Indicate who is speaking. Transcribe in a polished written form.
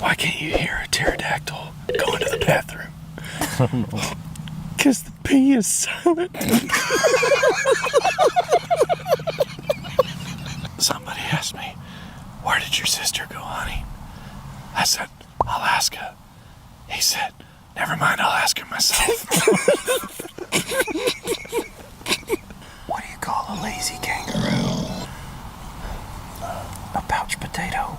Speaker 1: Why can't you hear a pterodactyl going to the bathroom?
Speaker 2: I don't know.
Speaker 1: Because the pee is silent. Somebody asked me, where did your sister go, honey? I said, Alaska. He said, never mind, I'll ask her myself. What do you call a lazy kangaroo? A pouch potato.